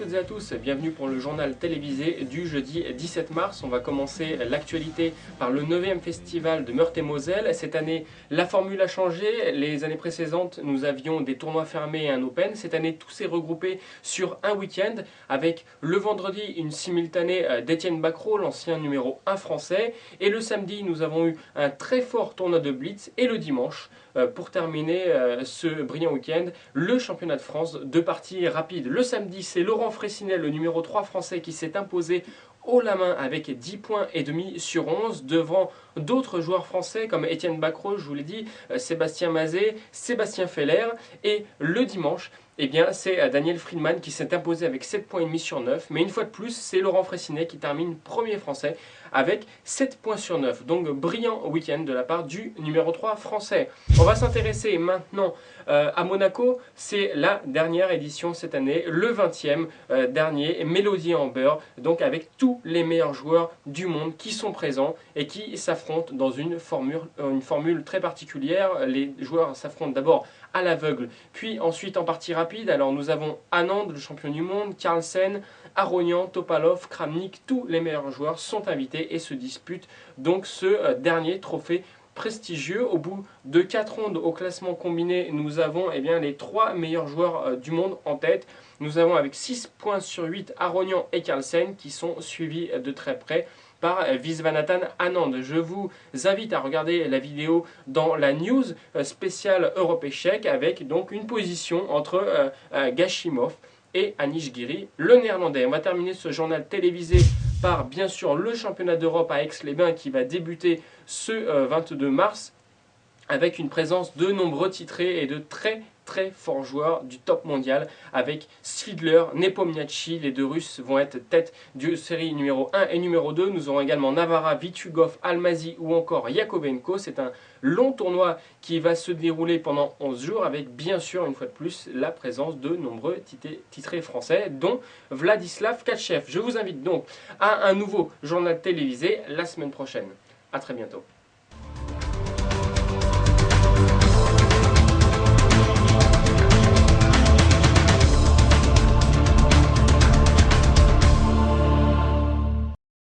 toutes et à tous, bienvenue pour le journal télévisé du jeudi 17 mars. On va commencer l'actualité par le 9e festival de Meurthe-et-Moselle. Cette année, la formule a changé. Les années précédentes, nous avions des tournois fermés et un open. Cette année, tout s'est regroupé sur un week-end avec le vendredi une simultanée d'Étienne Bacrot, l'ancien numéro 1 français. Et le samedi, nous avons eu un très fort tournoi de blitz. Et le dimanche, pour terminer ce brillant week-end, le championnat de France de parties rapides. Le samedi, c'est Laurent Fraissinet, le numéro 3 français, qui s'est imposé haut la main avec 10 points et demi sur 11 devant d'autres joueurs français comme Étienne Bacrot, je vous l'ai dit, Sébastien Mazet, Sébastien Feller. Et le dimanche, eh bien, c'est Daniel Friedman qui s'est imposé avec 7 points et demi sur 9. Mais une fois de plus, c'est Laurent Fraissinet qui termine premier français avec 7 points sur 9. Donc brillant week-end de la part du numéro 3 français. On va s'intéresser maintenant à Monaco. C'est la dernière édition cette année, le 20e dernier, Mélodie Amber. Donc avec tous les meilleurs joueurs du monde qui sont présents et qui s'affrontent dans une formule très particulière. Les joueurs s'affrontent d'abord à l'aveugle, puis ensuite en partie rapide. Alors nous avons Anand, le champion du monde, Carlsen, Aronian, Topalov, Kramnik, tous les meilleurs joueurs sont invités et se disputent donc ce dernier trophée prestigieux. Au bout de 4 rondes au classement combiné, nous avons les 3 meilleurs joueurs du monde en tête. Nous avons avec 6 points sur 8 Aronian et Carlsen qui sont suivis de très près par Viswanathan Anand. Je vous invite à regarder la vidéo dans la news spéciale Europe-Échec avec donc une position entre Gashimov et Anish Giri, le néerlandais. On va terminer ce journal télévisé par bien sûr le championnat d'Europe à Aix-les-Bains qui va débuter ce 22 mars avec une présence de nombreux titrés et de très forts joueurs du top mondial avec Svidler, Nepomniachtchi. Les deux Russes vont être tête de série numéro 1 et numéro 2. Nous aurons également Navarra, Vitugov, Almazy ou encore Yakovenko. C'est un long tournoi qui va se dérouler pendant 11 jours avec bien sûr une fois de plus la présence de nombreux titrés français dont Vladislav Tkachev. Je vous invite donc à un nouveau journal télévisé la semaine prochaine. A très bientôt.